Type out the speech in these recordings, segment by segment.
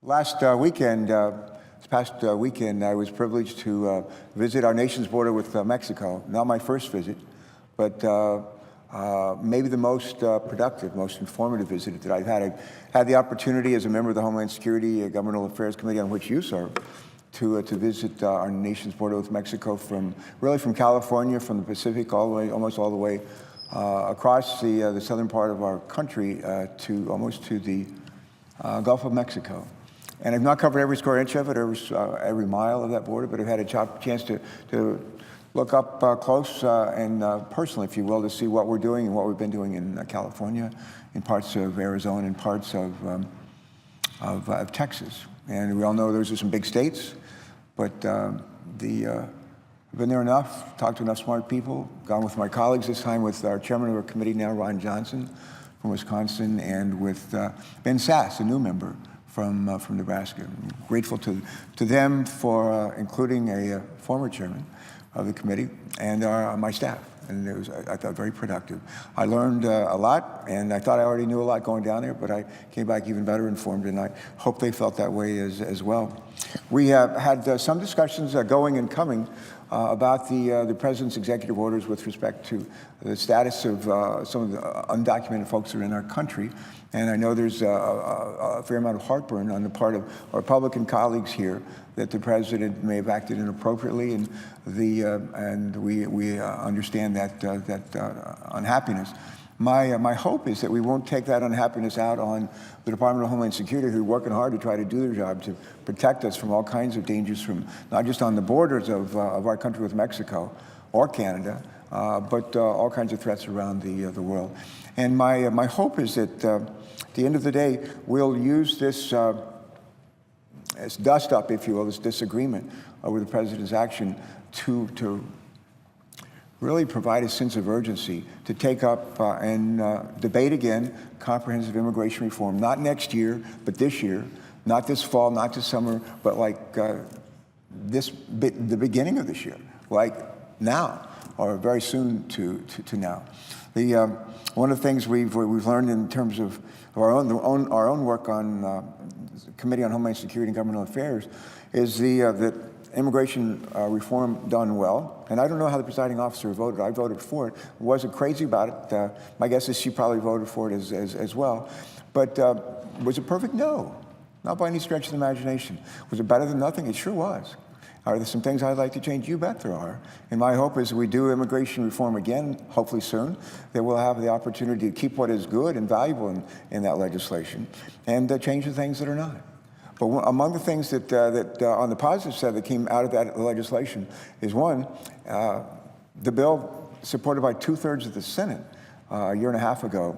This past weekend, I was privileged to visit our nation's border with Mexico. Not my first visit, but maybe the most productive, most informative visit that I've had. I've had the opportunity as a member of the Homeland Security Governmental Affairs Committee, on which you serve, to visit our nation's border with Mexico from California, from the Pacific, almost all the way across the southern part of our country almost to the Gulf of Mexico. And I've not covered every square inch of it, every mile of that border, but I've had a chance to look up close and personally, if you will, to see what we're doing and what we've been doing in California, in parts of Arizona, and parts of Texas. And we all know those are some big states, but I've been there enough, talked to enough smart people, gone with my colleagues, this time with our chairman of our committee now, Ron Johnson from Wisconsin, and with Ben Sasse, a new member from Nebraska. I'm grateful to them for including a former chairman of the committee and my staff. And it was, I thought, very productive. I learned a lot, and I thought I already knew a lot going down there, but I came back even better informed, and I hope they felt that way as well. We have had some discussions going and coming about the president's executive orders with respect to the status of some of the undocumented folks that are in our country. And I know there's a fair amount of heartburn on the part of our Republican colleagues here that the president may have acted inappropriately, and we understand that unhappiness. My hope is that we won't take that unhappiness out on the Department of Homeland Security, who are working hard to try to do their job to protect us from all kinds of dangers, from not just on the borders of our country with Mexico or Canada, but all kinds of threats around the world. And my hope is that at the end of the day, we'll use this as dust up, if you will, this disagreement over the president's action to really provide a sense of urgency to take up and debate again comprehensive immigration reform, not next year, but this year, not this fall, not this summer, but like the beginning of this year, like now, or very soon to now. One of the things we've learned in terms of our own work on the Committee on Homeland Security and Governmental Affairs is that immigration reform done well. And I don't know how the presiding officer voted. I voted for it. Wasn't crazy about it. My guess is she probably voted for it as well. But was it perfect? No, not by any stretch of the imagination. Was it better than nothing? It sure was. Are there some things I'd like to change? You bet there are. And my hope is we do immigration reform again, hopefully soon, that we'll have the opportunity to keep what is good and valuable in that legislation and change the things that are not. But among the things that on the positive side that came out of that legislation is, one, the bill supported by 2/3 of the Senate a year and a half ago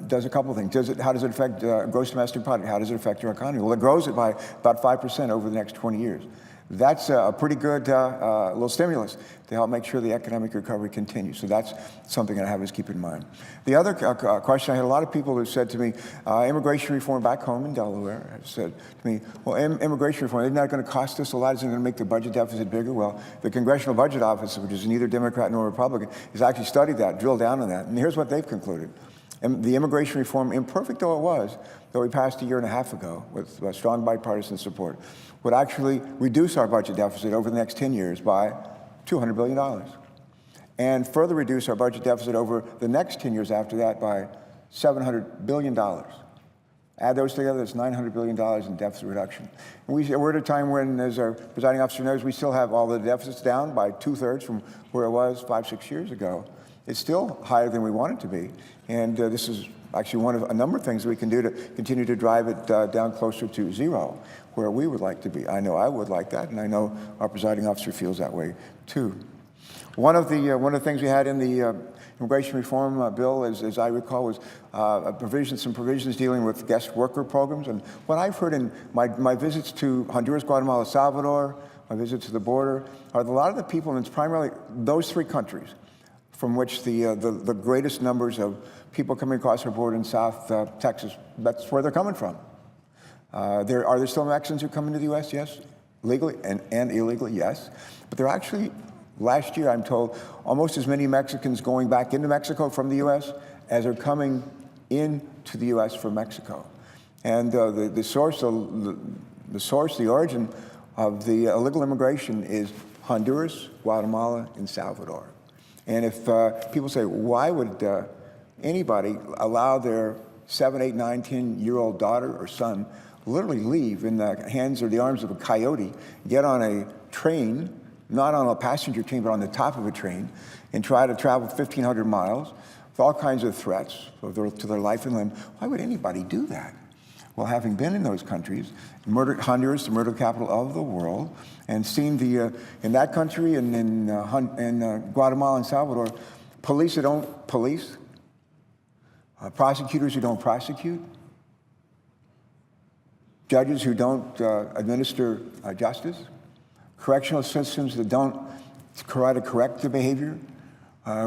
does a couple of things. How does it affect gross domestic product? How does it affect our economy? Well, it grows it by about 5% over the next 20 years. That's a pretty good little stimulus to help make sure the economic recovery continues. So that's something that I have to keep in mind. The other question, I had a lot of people who said to me, immigration reform back home in Delaware, have said to me, well, immigration reform, isn't that going to cost us a lot? Isn't it going to make the budget deficit bigger? Well, the Congressional Budget Office, which is neither Democrat nor Republican, has actually studied that, drilled down on that. And here's what they've concluded. And the immigration reform, imperfect though it was, though we passed a year and a half ago with strong bipartisan support, would actually reduce our budget deficit over the next 10 years by $200 billion. And further reduce our budget deficit over the next 10 years after that by $700 billion. Add those together, it's $900 billion in deficit reduction. And we're at a time when, as our presiding officer knows, we still have all the deficits down by 2/3 from where it was 5-6 years ago. It's still higher than we want it to be. And this is actually one of a number of things that we can do to continue to drive it down closer to zero, where we would like to be. I know I would like that, and I know our presiding officer feels that way too. One of the things we had in the immigration reform bill, as I recall, was some provisions dealing with guest worker programs. And what I've heard in my visits to Honduras, Guatemala, El Salvador, my visits to the border, are a lot of the people, and it's primarily those three countries, from which the greatest numbers of people coming across our border in South Texas, that's where they're coming from. Are there still Mexicans who come into the U.S.? Yes. Legally and illegally, yes. But there are actually, last year, I'm told, almost as many Mexicans going back into Mexico from the U.S. as are coming into the U.S. from Mexico. And the origin of the illegal immigration is Honduras, Guatemala, and Salvador. And if people say, why would anybody allow their 7, 8, 9, 10-year-old daughter or son literally leave in the hands or the arms of a coyote, get on a train, not on a passenger train, but on the top of a train, and try to travel 1,500 miles with all kinds of threats to their life and limb? Why would anybody do that? Well, having been in those countries, Honduras, the murder capital of the world, and seen in that country and in Guatemala and Salvador, police that don't police, prosecutors who don't prosecute, judges who don't administer justice, correctional systems that don't try to correct the behavior.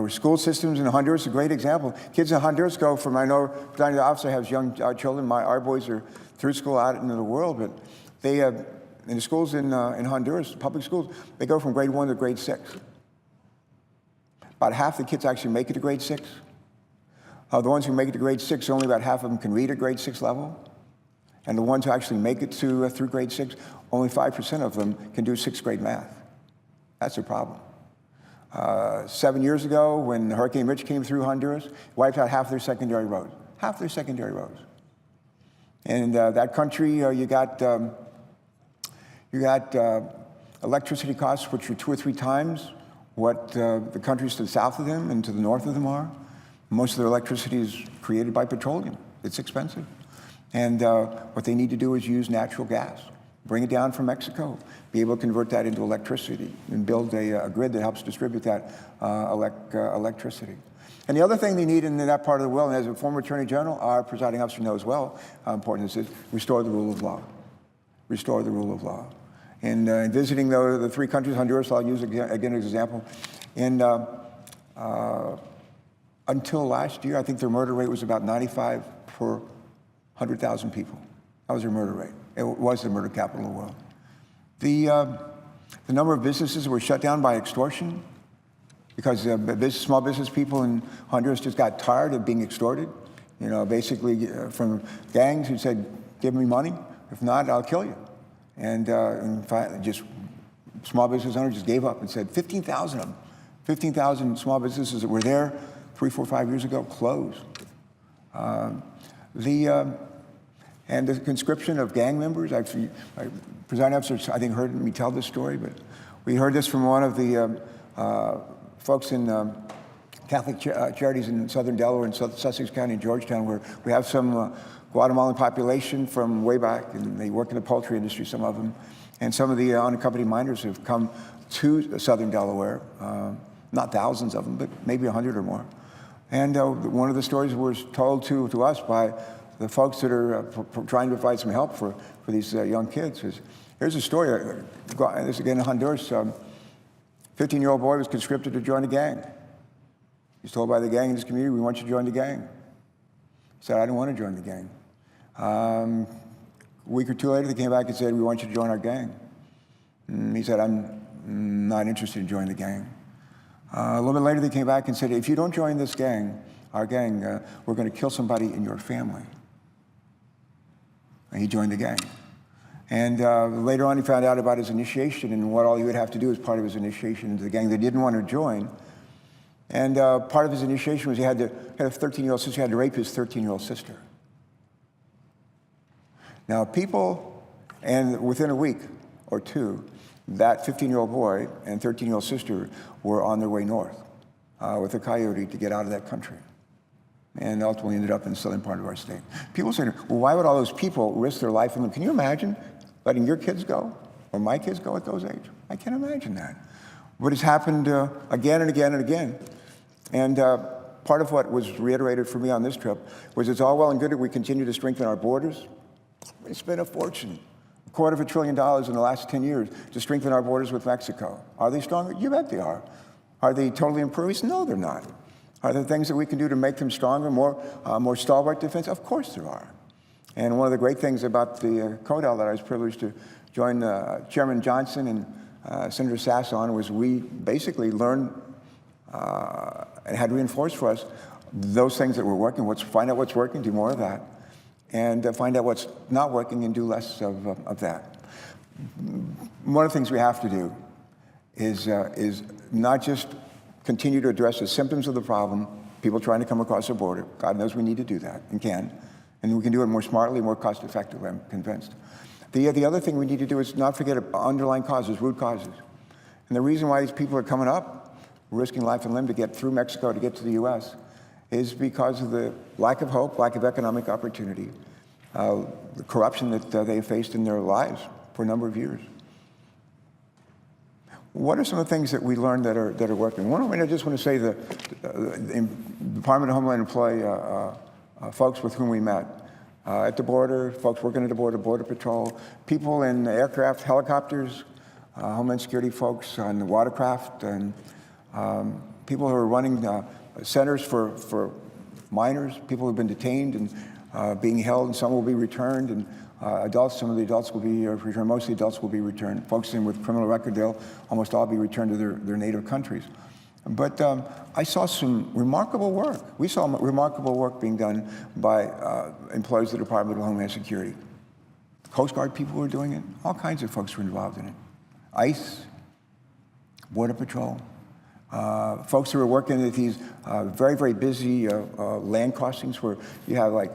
School systems in Honduras, a great example. Kids in Honduras go from, I know, the officer has young children. Our boys are through school out into the world, but they, in the schools in Honduras, public schools, they go from grade 1 to grade 6. About half the kids actually make it to grade 6. The ones who make it to grade 6, only about half of them can read at grade 6 level. And the ones who actually make it through grade 6, only 5% of them can do 6th grade math. That's a problem. 7 years ago, when Hurricane Mitch came through Honduras, wiped out half their secondary roads. Half their secondary roads. And that country, you got electricity costs which are 2 or 3 times what the countries to the south of them and to the north of them are. Most of their electricity is created by petroleum. It's expensive. And what they need to do is use natural gas. Bring it down from Mexico, be able to convert that into electricity and build a grid that helps distribute that electricity. And the other thing they need in that part of the world, and as a former Attorney General, our presiding officer knows well how important this is, restore the rule of law. Restore the rule of law. And in visiting the 3 countries, Honduras, I'll use again as an example, and until last year, I think their murder rate was about 95 per 100,000 people. That was their murder rate. It was the murder capital of the world. The number of businesses that were shut down by extortion because small business people in Honduras just got tired of being extorted, basically from gangs who said, give me money. If not, I'll kill you. And in fact, just small business owners just gave up and said 15,000 of them, 15,000 small businesses that were there 3, 4, 5 years ago closed. And the conscription of gang members, presiding officer, I think, heard me tell this story, but we heard this from one of the folks in Catholic Charities in southern Delaware and Sussex County and Georgetown, where we have some Guatemalan population from way back, and they work in the poultry industry, some of them. And some of the unaccompanied minors have come to southern Delaware, not thousands of them, but maybe 100 or more. And one of the stories was told to us by the folks that are trying to provide some help for these young kids. Here's a story. This again in Honduras. 15-year-old boy was conscripted to join a gang. He's told by the gang in his community, we want you to join the gang. He said, I don't want to join the gang. A week or 2 later, they came back and said, we want you to join our gang. And he said, I'm not interested in joining the gang. A little bit later, they came back and said, if you don't join this gang, our gang, we're going to kill somebody in your family. And he joined the gang. And later on, he found out about his initiation and what all he would have to do as part of his initiation into the gang. They didn't want to join. And part of his initiation was he had a 13-year-old sister. He had to rape his 13-year-old sister. Now, and within a week or 2, that 15-year-old boy and 13-year-old sister were on their way north with a coyote to get out of that country. And ultimately ended up in the southern part of our state. People say, well, why would all those people risk their life? Can you imagine letting your kids go or my kids go at those ages? I can't imagine that. But it's happened again and again and again. And part of what was reiterated for me on this trip was it's all well and good that we continue to strengthen our borders. It's been a fortune. $250 billion in the last 10 years to strengthen our borders with Mexico. Are they stronger? You bet they are. Are they totally improved? No, they're not. Are there things that we can do to make them stronger, more stalwart defense? Of course there are. And one of the great things about the CODEL that I was privileged to join Chairman Johnson and Senator Sasse on was we basically learned and had reinforced for us those things that were working, find out what's working, do more of that. and find out what's not working and do less of that. One of the things we have to do is not just continue to address the symptoms of the problem, people trying to come across the border. God knows we need to do that and can. And we can do it more smartly, more cost effectively, I'm convinced. The other thing we need to do is not forget underlying causes, root causes. And the reason why these people are coming up, risking life and limb to get through Mexico to get to the US, is because of the lack of hope, lack of economic opportunity, the corruption that they faced in their lives for a number of years. What are some of the things that we learned that are working? One of them, I just want to say the Department of Homeland Employee folks with whom we met at the border, folks working at the border, Border Patrol, people in aircraft, helicopters, Homeland Security folks on the watercraft, and people who are running centers for minors, people who have been detained and being held, and some will be returned, and adults, some of the adults will be returned, most of the adults will be returned. Folks in with criminal record, they'll almost all be returned to their native countries. But I saw some remarkable work. We saw remarkable work being done by employees of the Department of Homeland Security. Coast Guard people were doing it. All kinds of folks were involved in it. ICE, Border Patrol, folks who are working at these very, very busy land crossings where you have like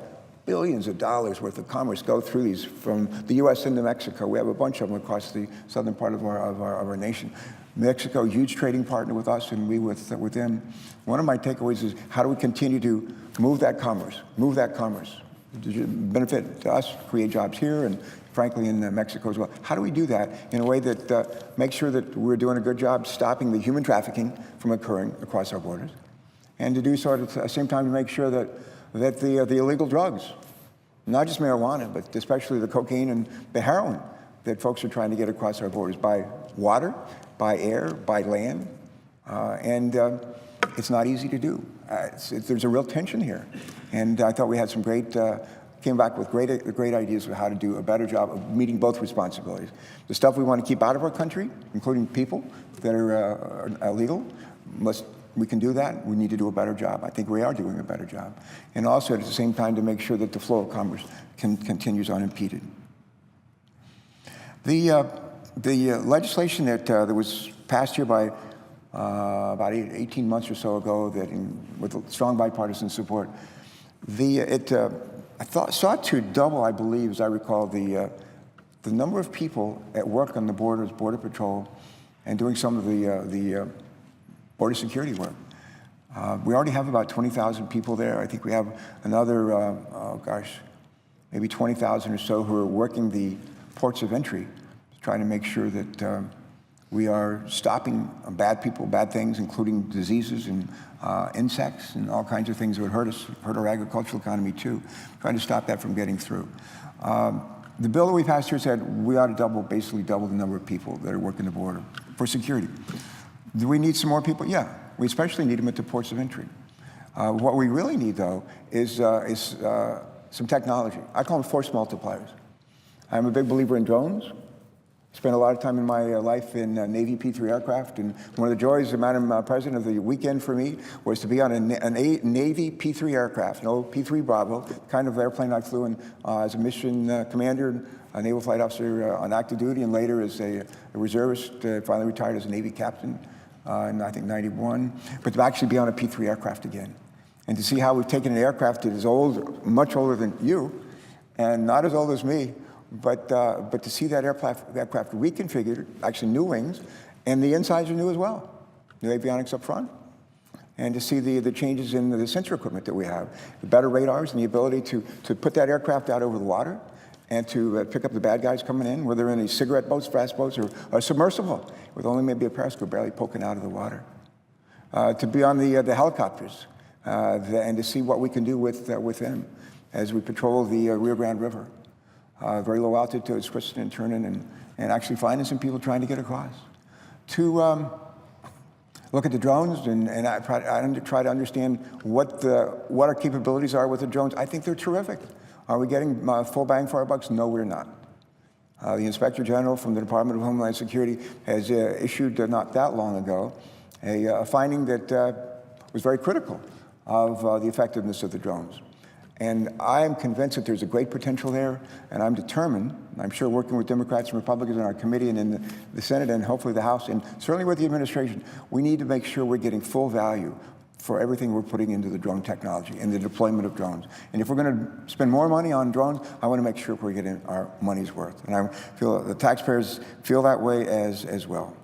billions of dollars worth of commerce go through these from the U.S. into Mexico. We have a bunch of them across the southern part of our nation. Mexico, huge trading partner with us, and we with them. One of my takeaways is how do we continue to move that commerce, benefit to us, create jobs here, and frankly in Mexico as well. How do we do that in a way that makes sure that we're doing a good job stopping the human trafficking from occurring across our borders, and to do so at the same time to make sure that the illegal drugs, not just marijuana, but especially the cocaine and the heroin that folks are trying to get across our borders by water, by air, by land, and it's not easy to do. There's a real tension here, and I thought we had some came back with great ideas of how to do a better job of meeting both responsibilities. The stuff we want to keep out of our country, including people that are illegal, we can do that. We need to do a better job. I think we are doing a better job. And also at the same time to make sure that the flow of commerce continues unimpeded. The legislation that was passed here by about 18 months or so ago, with strong bipartisan support, sought to double, I believe, as I recall, the number of people at work on the borders, Border Patrol, and doing some of the border security work. We already have about 20,000 people there. I think we have another, maybe 20,000 or so who are working the ports of entry, trying to make sure that we are stopping bad people, bad things, including diseases and insects and all kinds of things that would hurt our agricultural economy too, trying to stop that from getting through. The bill that we passed here said we ought to basically double the number of people that are working the border for security. Do we need some more people? Yeah, we especially need them at the ports of entry. What we really need, though, is some technology. I call them force multipliers. I'm a big believer in drones. Spent a lot of time in my life in Navy P-3 aircraft, and one of the joys, Madam President, of the weekend for me was to be on a Navy P-3 aircraft, an old P-3 Bravo, kind of airplane I flew in as a mission commander, a naval flight officer on active duty, and later as a reservist, finally retired as a Navy captain in, I think, 91. But to actually be on a P-3 aircraft again, and to see how we've taken an aircraft that is old, much older than you, and not as old as me, but to see that aircraft reconfigured, actually new wings, and the insides are new as well, new avionics up front, and to see the changes in the sensor equipment that we have, the better radars and the ability to put that aircraft out over the water and to pick up the bad guys coming in, whether in these cigarette boats, fast boats, or submersible, with only maybe a periscope barely poking out of the water. To be on the helicopters and to see what we can do with them as we patrol the Rio Grande River. Very low altitude, twisting and turning, and actually finding some people trying to get across. To look at the drones and I try to understand what our capabilities are with the drones. I think they're terrific. Are we getting full bang for our bucks? No, we're not. The Inspector General from the Department of Homeland Security has issued not that long ago a finding that was very critical of the effectiveness of the drones. And I'm convinced that there's a great potential there, and I'm determined, I'm sure working with Democrats and Republicans in our committee and in the Senate and hopefully the House, and certainly with the administration, we need to make sure we're getting full value for everything we're putting into the drone technology and the deployment of drones. And if we're going to spend more money on drones, I want to make sure we're getting our money's worth. And I feel the taxpayers feel that way as well.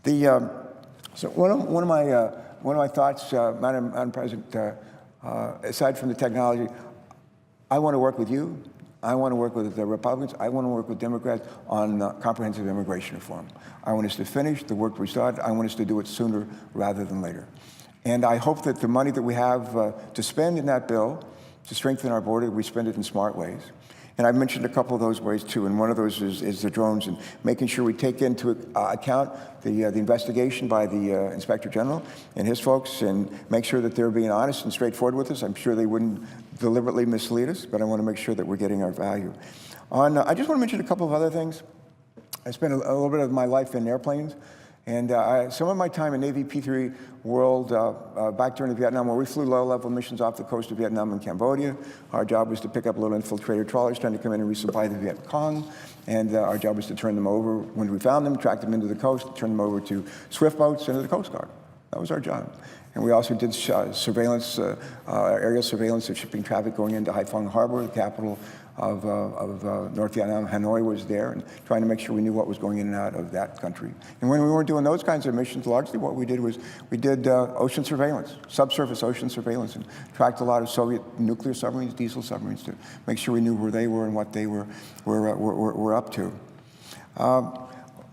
So one of my thoughts, Madam President, aside from the technology, I want to work with you. I want to work with the Republicans. I want to work with Democrats on comprehensive immigration reform. I want us to finish the work we started. I want us to do it sooner rather than later. And I hope that the money that we have to spend in that bill to strengthen our border, we spend it in smart ways. And I've mentioned a couple of those ways too, and one of those is the drones and making sure we take into account the investigation by the Inspector General and his folks and make sure that they're being honest and straightforward with us. I'm sure they wouldn't deliberately mislead us, but I want to make sure that we're getting our value. I just want to mention a couple of other things. I spent a little bit of my life in airplanes. And some of my time in Navy P-3 world back during the Vietnam War, we flew low-level missions off the coast of Vietnam and Cambodia. Our job was to pick up little infiltrator trawlers trying to come in and resupply the Viet Cong. And our job was to turn them over, when we found them, track them into the coast, turn them over to swift boats into the Coast Guard. That was our job. And we also did surveillance, aerial surveillance of shipping traffic going into Haiphong Harbor, the capital of North Vietnam. Hanoi was there, and trying to make sure we knew what was going in and out of that country. And when we weren't doing those kinds of missions, largely what we did was we did ocean surveillance, subsurface ocean surveillance, and tracked a lot of Soviet nuclear submarines, diesel submarines, to make sure we knew where they were and what they were up to.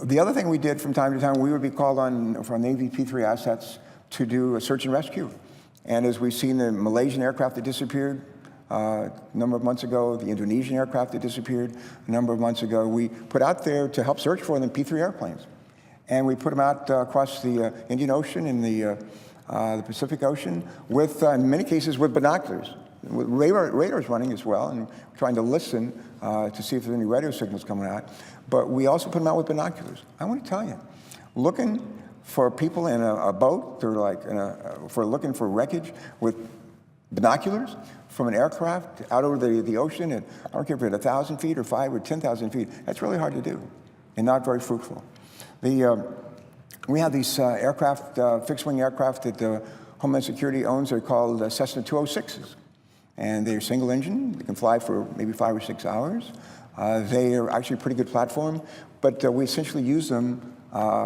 The other thing we did from time to time, we would be called on for Navy P-3 assets to do a search and rescue. And as we've seen the Malaysian aircraft that disappeared a number of months ago, the Indonesian aircraft that disappeared a number of months ago, we put out there to help search for them P-3 airplanes. And we put them out across the Indian Ocean and the Pacific Ocean with, in many cases, with binoculars, with radars running as well, and trying to listen to see if there's any radio signals coming out. But we also put them out with binoculars. I want to tell you, looking for people in a boat, or like for looking for wreckage with binoculars from an aircraft out over the ocean, and I don't care if it's 1,000 feet or 5,000 or 10,000 feet, that's really hard to do and not very fruitful. We have these aircraft, fixed-wing aircraft that Homeland Security owns. They're called Cessna 206s. And they're single engine. They can fly for maybe 5 or 6 hours. They are actually a pretty good platform, but we essentially use them,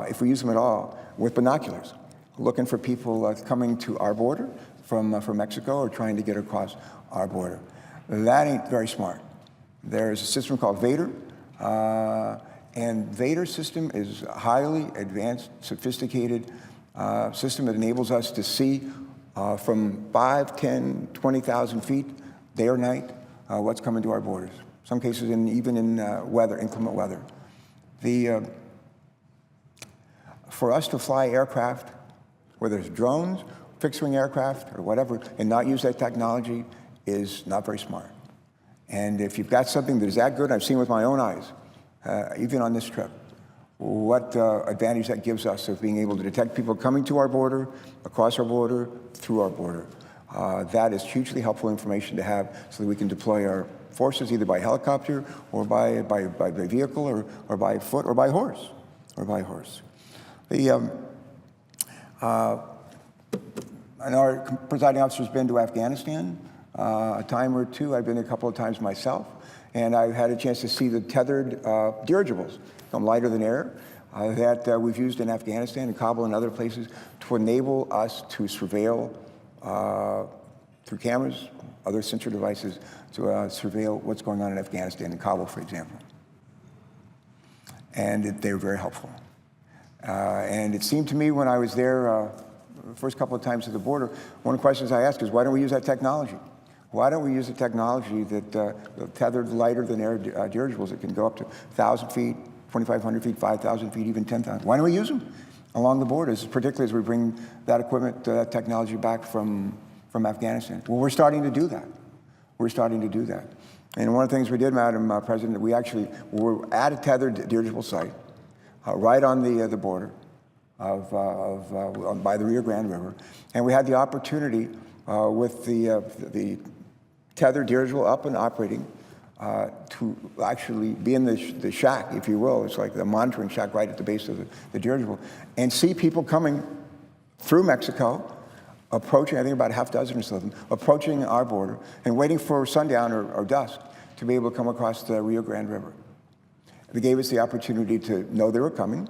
if we use them at all, with binoculars, looking for people coming to our border from Mexico or trying to get across our border. That ain't very smart. There's a system called Vader, and Vader system is a highly advanced, sophisticated system that enables us to see from 5, 10, 20,000 feet, day or night, what's coming to our borders. Some cases even in inclement weather. For us to fly aircraft, whether it's drones, fixed-wing aircraft, or whatever, and not use that technology is not very smart. And if you've got something that is that good, I've seen with my own eyes, even on this trip, what advantage that gives us of being able to detect people coming to our border, across our border, through our border. That is hugely helpful information to have so that we can deploy our forces either by helicopter or by vehicle or by foot or by horse. And our presiding officer's been to Afghanistan a time or two. I've been a couple of times myself. And I've had a chance to see the tethered dirigibles, lighter than air, that we've used in Afghanistan and Kabul and other places to enable us to surveil through cameras, other sensor devices, to surveil what's going on in Afghanistan and Kabul, for example. And they're very helpful. And it seemed to me when I was there the first couple of times at the border, one of the questions I asked is, why don't we use that technology? Why don't we use the technology that the tethered lighter than air dirigibles that can go up to 1,000 feet, 2,500 feet, 5,000 feet, even 10,000? Why don't we use them along the borders, particularly as we bring that equipment, that technology back from Afghanistan? Well, we're starting to do that. And one of the things we did, Madam President, we actually were at a tethered dirigible site right on the border by the Rio Grande River, and we had the opportunity with the tethered dirigible up and operating to actually be in the shack, if you will. It's like the monitoring shack right at the base of the dirigible, and see people coming through Mexico, approaching, I think about a half dozen or so of them, approaching our border and waiting for sundown or dusk to be able to come across the Rio Grande River. They gave us the opportunity to know they were coming,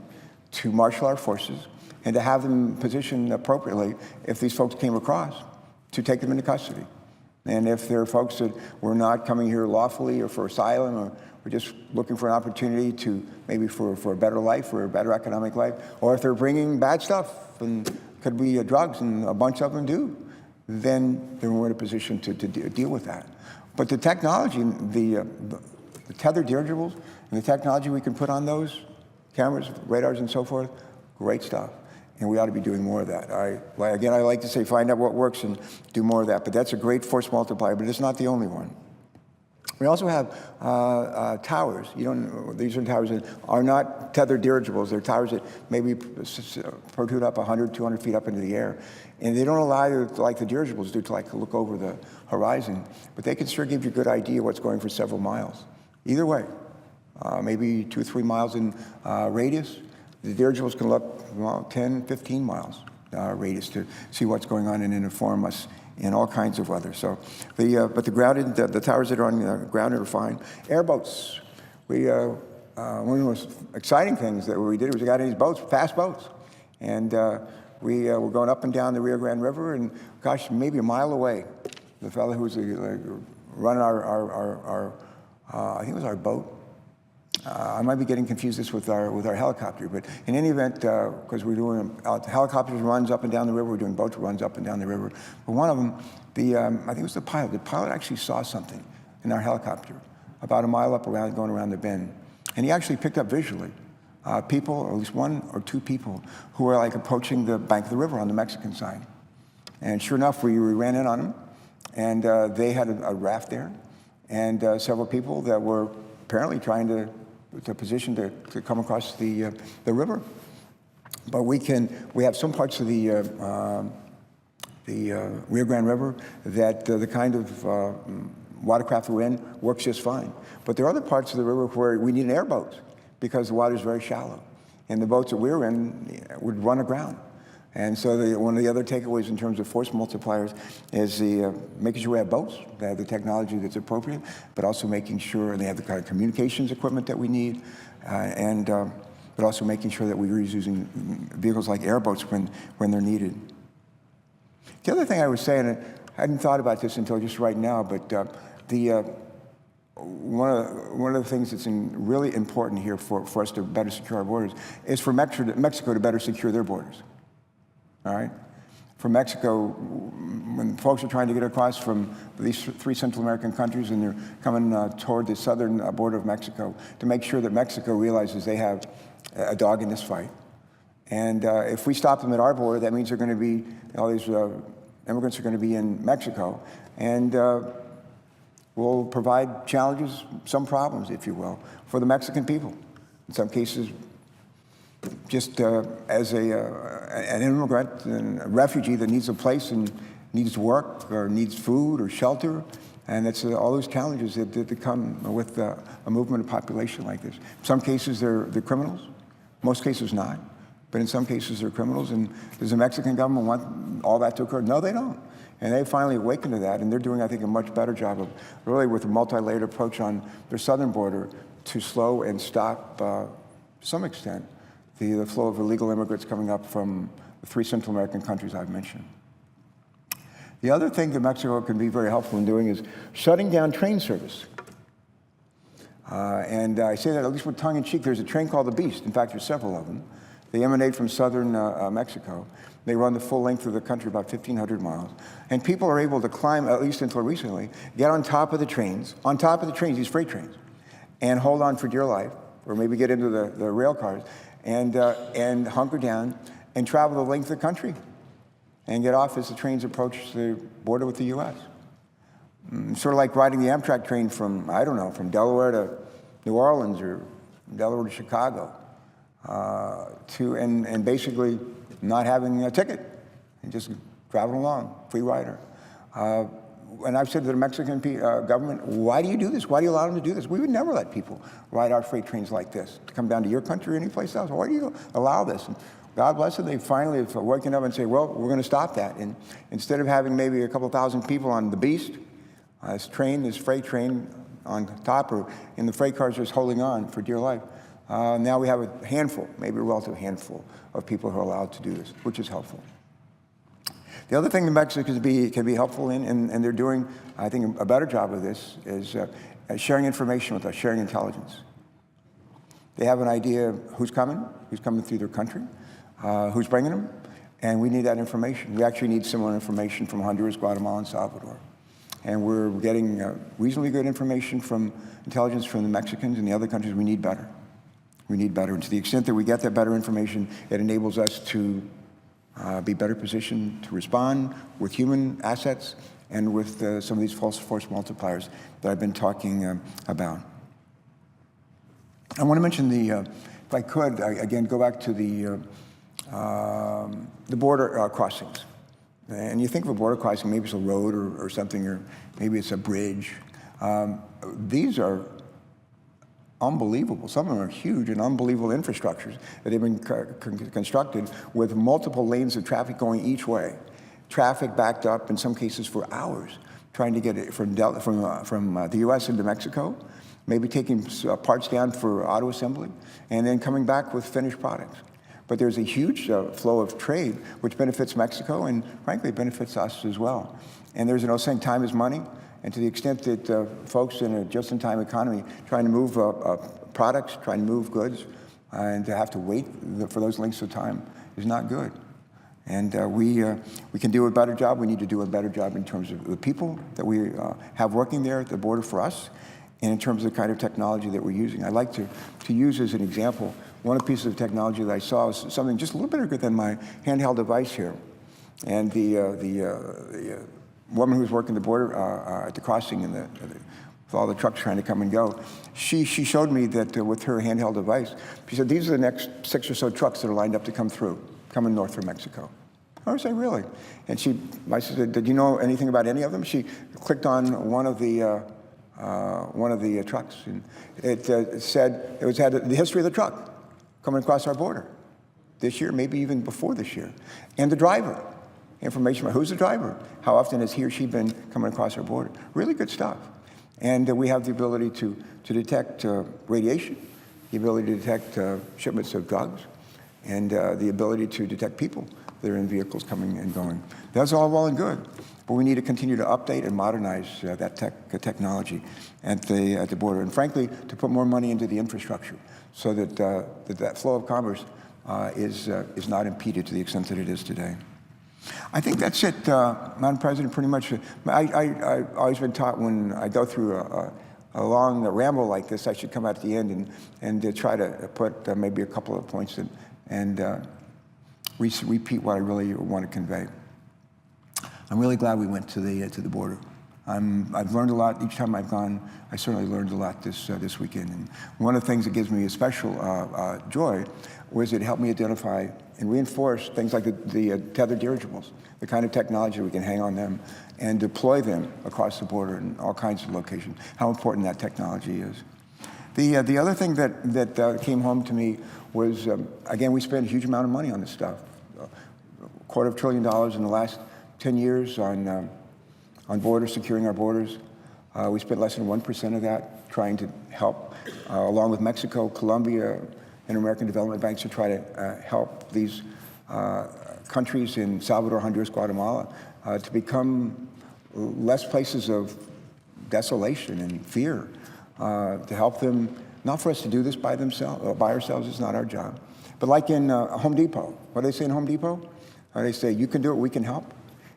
to marshal our forces, and to have them positioned appropriately if these folks came across, to take them into custody. And if there are folks that were not coming here lawfully or for asylum or were just looking for an opportunity to maybe for a better life or a better economic life, or if they're bringing bad stuff and could be drugs, and a bunch of them do, then we're in a position to deal with that. But the technology, the tethered dirigibles and the technology we can put on those cameras, radars and so forth, great stuff. And we ought to be doing more of that. Again, I like to say find out what works and do more of that, but that's a great force multiplier, but it's not the only one. We also have towers. These are towers that are not tethered dirigibles. They're towers that maybe protrude up 100, 200 feet up into the air. And they don't allow you, like the dirigibles do, to look over the horizon, but they can sure give you a good idea what's going for several miles. Either way, maybe 2 or 3 miles in radius. The dirigibles can look 10, 15 miles radius to see what's going on and inform us in all kinds of weather. So, but the towers that are on the ground are fine. Airboats. One of the most exciting things that we did was we got in these boats, fast boats, and we were going up and down the Rio Grande River, and gosh, maybe a mile away, the fellow who was running our I think it was our boat. I might be getting confused this with our helicopter, but in any event, because we're doing helicopters runs up and down the river, we're doing boats runs up and down the river. But one of them, I think it was the pilot. The pilot actually saw something in our helicopter about a mile up going around the bend, and he actually picked up visually people, or at least 1 or 2 people, who were approaching the bank of the river on the Mexican side. And sure enough, we ran in on them, and they had a raft there, and several people that were apparently trying to position to come across the river. But we have some parts of the Rio Grande River that the kind of watercraft we're in works just fine. But there are other parts of the river where we need an airboat because the water is very shallow. And the boats that we're in would run aground. And so one of the other takeaways in terms of force multipliers is making sure we have boats that have the technology that's appropriate, but also making sure they have the kind of communications equipment that we need, but also making sure that we're using vehicles like airboats when they're needed. The other thing I was saying, and I hadn't thought about this until just right now, but one of the things that's really important here for us to better secure our borders is for Mexico to better secure their borders. All right? From Mexico, when folks are trying to get across from these 3 Central American countries and they're coming toward the southern border of Mexico, to make sure that Mexico realizes they have a dog in this fight. And if we stop them at our border, that means they're going to be, all these immigrants are going to be in Mexico, and will provide challenges, some problems, if you will, for the Mexican people. In some cases, just as an immigrant and a refugee that needs a place and needs work or needs food or shelter, and it's all those challenges that come with a movement of population like this. In some cases, they're criminals. Most cases not. But in some cases, they're criminals. And does the Mexican government want all that to occur? No, they don't. And they finally awakened to that, and they're doing, I think, a much better job of really with a multi-layered approach on their southern border to slow and stop, to some extent, the flow of illegal immigrants coming up from the 3 Central American countries I've mentioned. The other thing that Mexico can be very helpful in doing is shutting down train service. And I say that at least with tongue in cheek. There's a train called the Beast. In fact, there's several of them. They emanate from southern Mexico. They run the full length of the country, about 1,500 miles. And people are able to climb, at least until recently, get on top of the trains, these freight trains, and hold on for dear life, or maybe get into the rail cars, and hunker down and travel the length of the country and get off as the trains approach the border with the U.S. Sort of like riding the Amtrak train from, I don't know, from Delaware to New Orleans or Delaware to Chicago, and basically not having a ticket and just traveling along, free rider. and I've said to the Mexican government, why do you do this? Why do you allow them to do this? We would never let people ride our freight trains like this to come down to your country or any place else. Why do you allow this? And God bless them, they finally have woken up and say, well, we're going to stop that. And instead of having maybe a couple thousand people on the Beast, this freight train on top or in the freight cars just holding on for dear life, now we have a handful, maybe a relative handful of people who are allowed to do this, which is helpful. The other thing that Mexico can be helpful in, and they're doing, I think, a better job of this, is sharing information with us, sharing intelligence. They have an idea of who's coming through their country, who's bringing them, and we need that information. We actually need similar information from Honduras, Guatemala, and Salvador. And we're getting reasonably good information from intelligence from the Mexicans and the other countries. We need better. We need better. And to the extent that we get that better information, it enables us to be better positioned to respond with human assets and with some of these false force multipliers that I've been talking about. I want to mention if I could, again, go back to the border crossings. And you think of a border crossing, maybe it's a road or something, or maybe it's a bridge. These are unbelievable. Some of them are huge and unbelievable infrastructures that have been constructed with multiple lanes of traffic going each way. Traffic backed up, in some cases, for hours, trying to get it from the U.S. into Mexico, maybe taking parts down for auto assembly, and then coming back with finished products. But there's a huge flow of trade, which benefits Mexico and, frankly, benefits us as well. And there's an old saying, time is money. And to the extent that folks in a just-in-time economy trying to move products, trying to move goods, and to have to wait for those lengths of time is not good. And we can do a better job. We need to do a better job in terms of the people that we have working there at the border for us, and in terms of the kind of technology that we're using. I'd like to use as an example one of the pieces of technology that I saw was something just a little bit bigger than my handheld device here. And the woman who was working the border at the crossing and with all the trucks trying to come and go, she showed me that with her handheld device, she said, these are the next 6 or so trucks that are lined up to come through, coming north from Mexico. I was like, really? And I said, did you know anything about any of them? She clicked on one of the trucks, and it said it had the history of the truck coming across our border this year, maybe even before this year, and the driver. Information about who's the driver, how often has he or she been coming across our border. Really good stuff. And we have the ability to detect radiation, the ability to detect shipments of drugs, and the ability to detect people that are in vehicles coming and going. That's all well and good, but we need to continue to update and modernize that technology at the border, and frankly, to put more money into the infrastructure so that that flow of commerce is not impeded to the extent that it is today. I think that's it, Madam President, pretty much. I've always been taught when I go through a long ramble like this, I should come out at the end and try to put maybe a couple of points and repeat what I really want to convey. I'm really glad we went to the border. I've learned a lot each time I've gone. I certainly learned a lot this weekend. And one of the things that gives me a special joy was it helped me identify and reinforce things like the tethered dirigibles, the kind of technology we can hang on them and deploy them across the border in all kinds of locations, how important that technology is. The other thing that came home to me was, again, we spent a huge amount of money on this stuff. $250 billion in the last 10 years on borders, securing our borders. We spent less than 1% of that trying to help, along with Mexico, Colombia, and American Development Banks to try to help these countries in Salvador, Honduras, Guatemala to become less places of desolation and fear, to help them, not for us to do this by ourselves, it's not our job, but like in Home Depot. What do they say in Home Depot? They say, you can do it, we can help.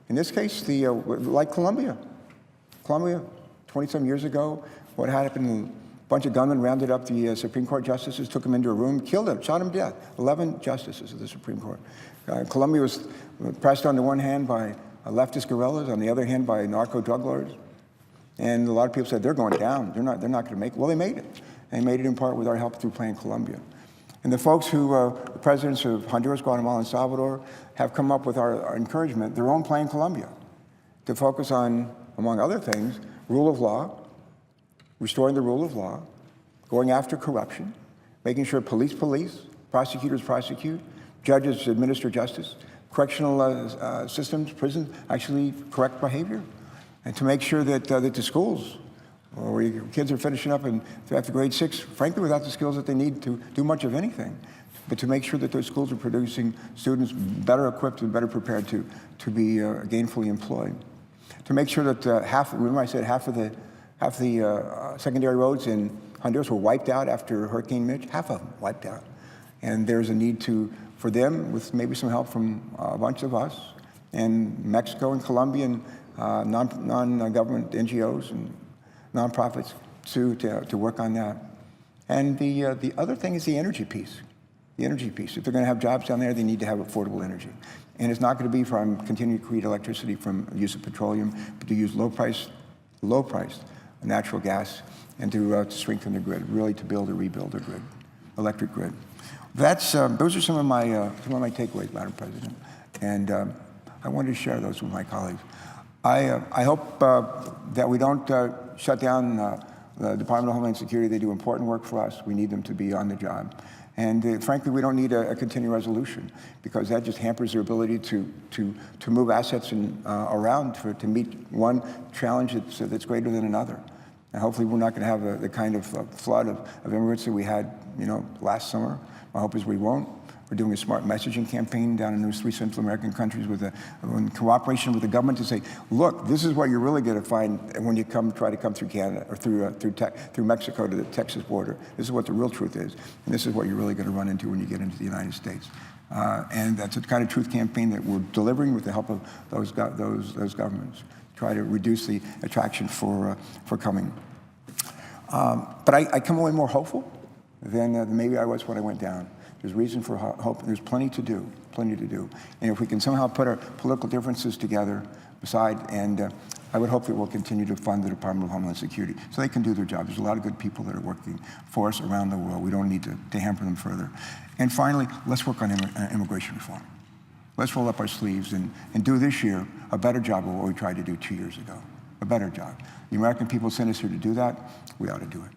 In this case, like Colombia, 20-some years ago, what happened? A bunch of gunmen rounded up the Supreme Court justices, took them into a room, killed them, shot them to death. 11 justices of the Supreme Court. Colombia was pressed on the one hand by leftist guerrillas, on the other hand by narco-drug lords. And a lot of people said, they're going down. They're not going to make it. Well, they made it. And they made it in part with our help through Plan Colombia. And the folks who, the presidents of Honduras, Guatemala, and Salvador, have come up with our encouragement, their own Plan Colombia, to focus on among other things, rule of law, restoring the rule of law, going after corruption, making sure police, prosecutors prosecute, judges administer justice, correctional systems, prisons actually correct behavior, and to make sure that the schools, where your kids are finishing up and after grade 6, frankly, without the skills that they need to do much of anything, but to make sure that those schools are producing students better equipped and better prepared to be gainfully employed. To make sure that remember I said half the secondary roads in Honduras were wiped out after Hurricane Mitch? Half of them wiped out. And there's a need for them, with maybe some help from a bunch of us, and Mexico and Colombia and non-government NGOs and nonprofits to work on that. And the other thing is the energy piece. The energy piece. If they're going to have jobs down there, they need to have affordable energy. And it's not going to be from continuing to create electricity from the use of petroleum, but to use low-priced natural gas, and to strengthen the grid, really to build or rebuild the grid, electric grid. Those are some of my takeaways, Madam President, and I wanted to share those with my colleagues. I hope that we don't shut down the Department of Homeland Security. They do important work for us. We need them to be on the job. And frankly, we don't need a continuing resolution, because that just hampers their ability to move assets around to meet one challenge that's greater than another. And hopefully we're not going to have the kind of flood of immigrants that we had last summer. My hope is we won't. We're doing a smart messaging campaign down in those 3 Central American countries in cooperation with the government to say, look, this is what you're really going to find when you try to come through Canada or through Mexico to the Texas border. This is what the real truth is, and this is what you're really going to run into when you get into the United States. And that's the kind of truth campaign that we're delivering with the help of those governments. Try to reduce the attraction for coming. But I come away more hopeful than maybe I was when I went down. There's reason for hope. There's plenty to do. And if we can somehow put our political differences together aside, and I would hope that we'll continue to fund the Department of Homeland Security so they can do their job. There's a lot of good people that are working for us around the world. We don't need to hamper them further. And finally, let's work on immigration reform. Let's roll up our sleeves and do this year a better job of what we tried to do 2 years ago. A better job. The American people sent us here to do that. We ought to do it.